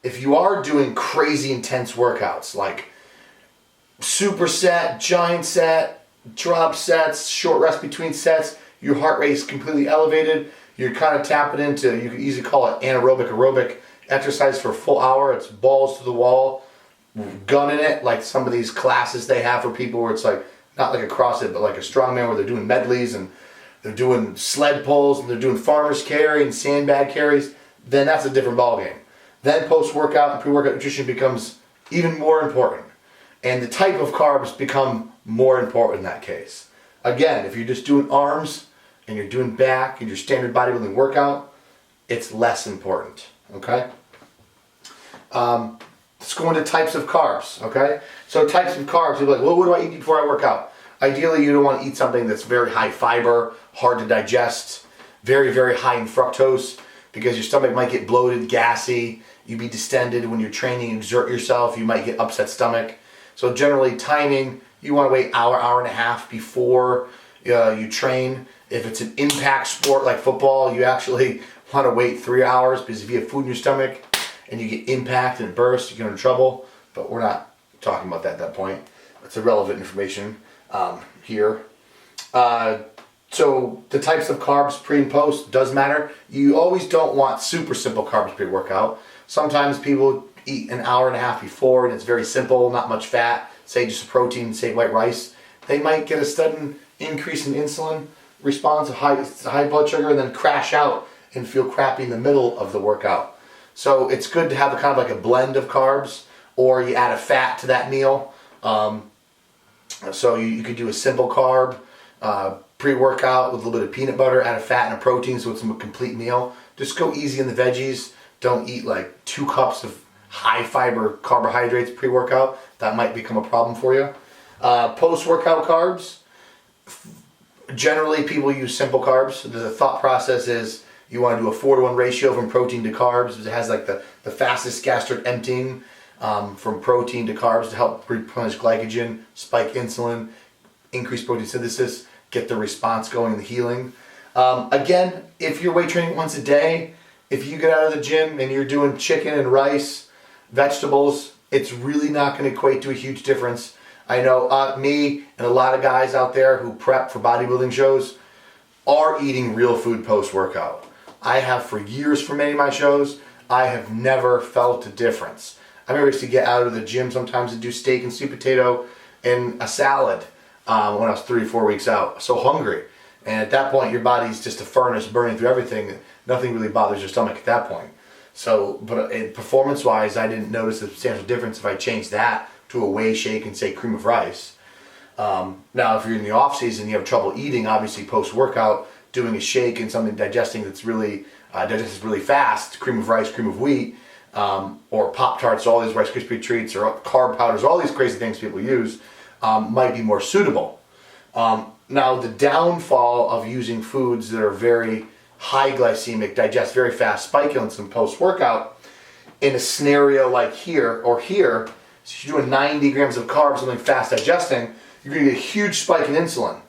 If you are doing crazy intense workouts like superset, giant set, drop sets, short rest between sets, your heart rate is completely elevated, you're kind of tapping into, you could easily call it aerobic exercise for a full hour. It's balls to the wall, gunning it, like some of these classes they have for people where it's like, not like a CrossFit, but like a strongman where they're doing medleys and they're doing sled pulls and they're doing farmer's carry and sandbag carries, then that's a different ballgame. Then post-workout and pre-workout nutrition becomes even more important. And the type of carbs become more important in that case. Again, if you're just doing arms and you're doing back and your standard bodybuilding workout, it's less important, okay? Let's go into types of carbs, okay? So types of carbs, you're like, well, what do I eat before I work out? Ideally, you don't want to eat something that's very high fiber, hard to digest, very, very high in fructose, because your stomach might get bloated, gassy, you'd be distended when you're training, exert yourself, you might get upset stomach. So generally, timing, you want to wait hour and a half before you train. If it's an impact sport like football, you actually want to wait 3 hours, because if you have food in your stomach and you get impact and it bursts, you get into trouble. But we're not talking about that at that point. It's irrelevant information here. So the types of carbs pre and post does matter. You always don't want super simple carbs pre-workout. Sometimes people eat an hour and a half before and it's very simple, not much fat, say just a protein, say white rice. They might get a sudden increase in insulin response, a high blood sugar, and then crash out and feel crappy in the middle of the workout. So it's good to have a kind of like a blend of carbs, or you add a fat to that meal. So you could do a simple carb pre-workout with a little bit of peanut butter, add a fat and a protein, so it's a complete meal. Just go easy in the veggies. Don't eat like 2 cups of high fiber carbohydrates pre-workout. That might become a problem for you. Post-workout carbs, generally people use simple carbs. The thought process is you want to do a 4-to-1 ratio from protein to carbs. It has like the fastest gastric emptying from protein to carbs to help replenish glycogen, spike insulin, increase protein synthesis, get the response going, the healing. Again, if you're weight training once a day, if you get out of the gym and you're doing chicken and rice, vegetables, it's really not going to equate to a huge difference. I know me and a lot of guys out there who prep for bodybuilding shows are eating real food post-workout. I have for years for many of my shows. I have never felt a difference. I remember I used to get out of the gym sometimes and do steak and sweet potato and a salad when I was 3 or 4 weeks out. So hungry. And at that point, your body's just a furnace burning through everything. Nothing really bothers your stomach at that point. So, but performance-wise, I didn't notice a substantial difference if I changed that to a whey shake and say cream of rice. Now, if you're in the off season, you have trouble eating, obviously post-workout, doing a shake and something digesting that's really digests really fast, cream of rice, cream of wheat, or Pop-Tarts, all these Rice Krispie treats, or carb powders, all these crazy things people use, might be more suitable. Now, the downfall of using foods that are very high glycemic, digest very fast, spike insulin post-workout, in a scenario like here or here, so if you're doing 90 grams of carbs, something fast digesting, you're going to get a huge spike in insulin.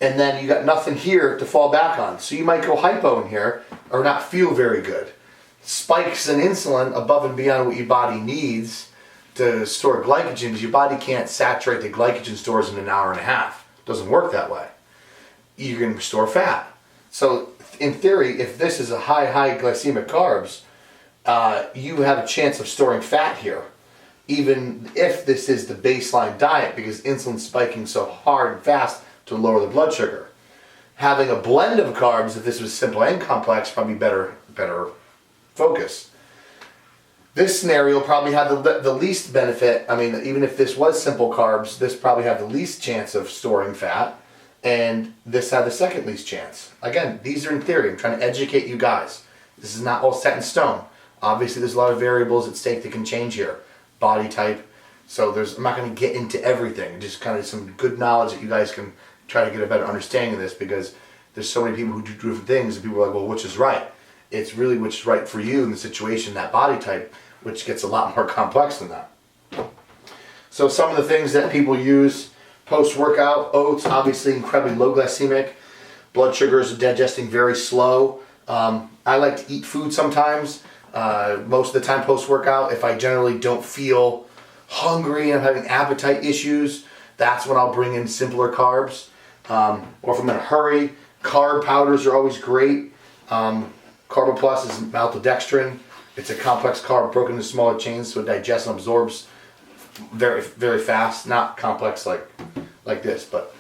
And then you got nothing here to fall back on. So you might go hypo in here or not feel very good. Spikes in insulin above and beyond what your body needs to store glycogen, because your body can't saturate the glycogen stores in an hour and a half. It doesn't work that way. You're going to store fat. So in theory, if this is a high glycemic carbs, you have a chance of storing fat here, even if this is the baseline diet, because insulin's spiking so hard and fast to lower the blood sugar. Having a blend of carbs, if this was simple and complex, probably better focus. This scenario probably had the least benefit. I mean, even if this was simple carbs, this probably had the least chance of storing fat, and this had the second least chance. Again, these are in theory. I'm trying to educate you guys. This is not all set in stone. Obviously, there's a lot of variables at stake that can change here. Body type. So I'm not going to get into everything. Just kind of some good knowledge that you guys can try to get a better understanding of this, because there's so many people who do different things, and people are like, well, which is right? It's really which is right for you in the situation, that body type, which gets a lot more complex than that. So some of the things that people use post-workout: oats, obviously incredibly low glycemic. Blood sugars are digesting very slow. I like to eat food sometimes Most of the time post-workout, if I generally don't feel hungry and I'm having appetite issues, that's when I'll bring in simpler carbs. Or if I'm in a hurry, carb powders are always great. Carbo Plus is maltodextrin. It's a complex carb broken into smaller chains, so it digests and absorbs very, very fast. Not complex like this, but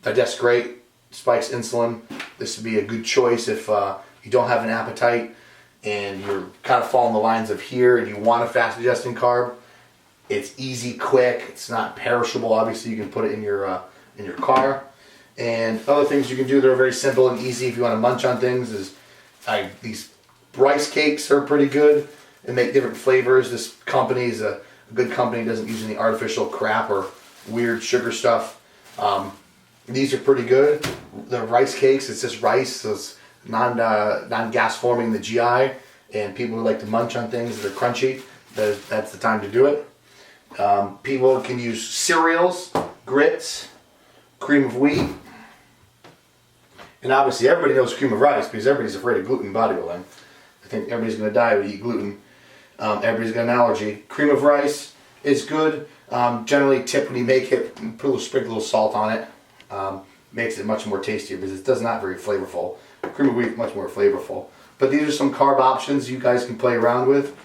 digests great. Spikes insulin. This would be a good choice if you don't have an appetite and you're kind of following the lines of here and you want a fast digesting carb. It's easy, quick. It's not perishable. Obviously, you can put it in your car. And other things you can do that are very simple and easy if you want to munch on things is these rice cakes are pretty good and make different flavors. This company is a good company, doesn't use any artificial crap or weird sugar stuff. These are pretty good. The rice cakes, it's just rice, so it's non-gas forming in the GI, and people who like to munch on things that are crunchy, that's the time to do it. People can use cereals, grits, cream of wheat, and obviously everybody knows cream of rice because everybody's afraid of gluten in bodybuilding. I think everybody's going to die if you eat gluten. Everybody's got an allergy. Cream of rice is good. Generally tip when you make it, sprinkle a little salt on it. Makes it much more tastier because it does not very flavorful. Cream of wheat much more flavorful. But these are some carb options you guys can play around with.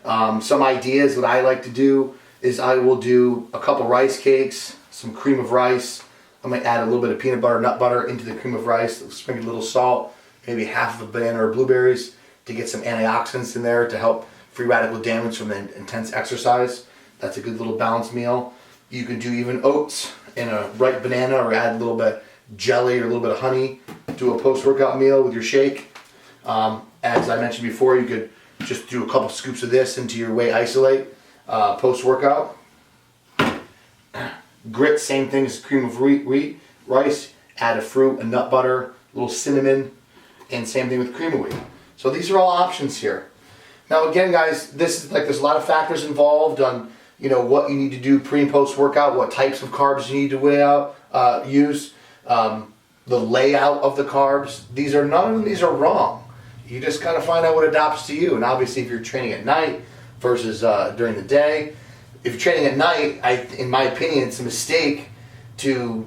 Some ideas what I like to do is I will do a couple rice cakes, some cream of rice. I might add a little bit of peanut butter, nut butter into the cream of rice, sprinkle a little salt, maybe half of a banana or blueberries to get some antioxidants in there to help free radical damage from the intense exercise. That's a good little balanced meal. You can do even oats and a ripe banana or add a little bit jelly or a little bit of honey. Do a post-workout meal with your shake. As I mentioned before, you could just do a couple scoops of this into your whey isolate post-workout. Grits, same thing as cream of wheat, rice. Add a fruit, a nut butter, a little cinnamon, and same thing with cream of wheat. So these are all options here. Now again, guys, this is there's a lot of factors involved on what you need to do pre and post workout, what types of carbs you need to use, the layout of the carbs. None of these are wrong. You just kind of find out what adapts to you. And obviously, if you're training at night versus during the day, if you're training at night, in my opinion, it's a mistake to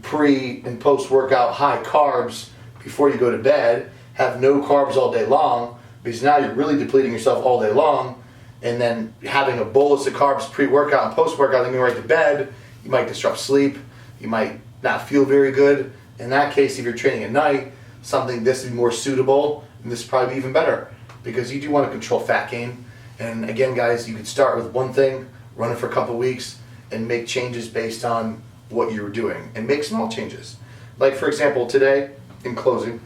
pre and post workout high carbs before you go to bed. Have no carbs all day long, because now you're really depleting yourself all day long. And then having a bolus of carbs pre-workout and post-workout, then going right to bed, you might disrupt sleep. You might not feel very good. In that case, if you're training at night, this would be more suitable, and this would probably be even better, because you do want to control fat gain. And again, guys, you can start with one thing, run it for a couple of weeks, and make changes based on what you're doing, and make small changes. Like, for example, today, in closing,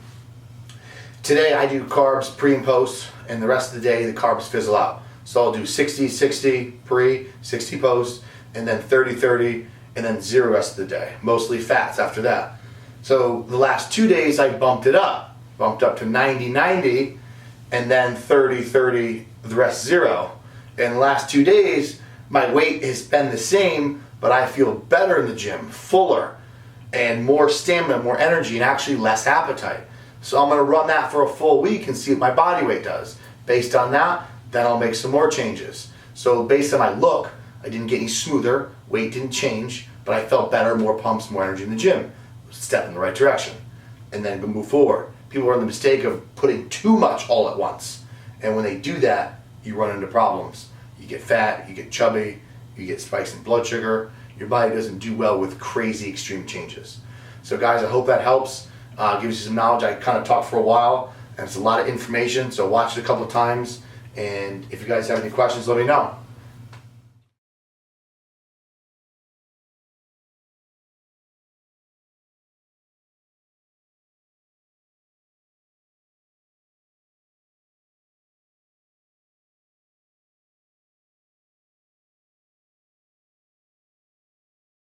today I do carbs pre and post, and the rest of the day the carbs fizzle out. So I'll do 60-60 pre, 60 post, and then 30-30, and then 0 rest of the day. Mostly fats after that. So the last 2 days I bumped up to 90-90, and then 30-30, the rest 0. And the last 2 days my weight has been the same, but I feel better in the gym, fuller, and more stamina, more energy, and actually less appetite. So I'm going to run that for a full week and see what my body weight does. Based on that, then I'll make some more changes. So based on my look, I didn't get any smoother, weight didn't change, but I felt better, more pumps, more energy in the gym. Step in the right direction. And then move forward. People are in the mistake of putting too much all at once. And when they do that, you run into problems. You get fat, you get chubby, you get spikes in blood sugar. Your body doesn't do well with crazy extreme changes. So guys, I hope that helps. Gives you some knowledge. I kind of talked for a while, and it's a lot of information, so watch it a couple of times. And if you guys have any questions, let me know.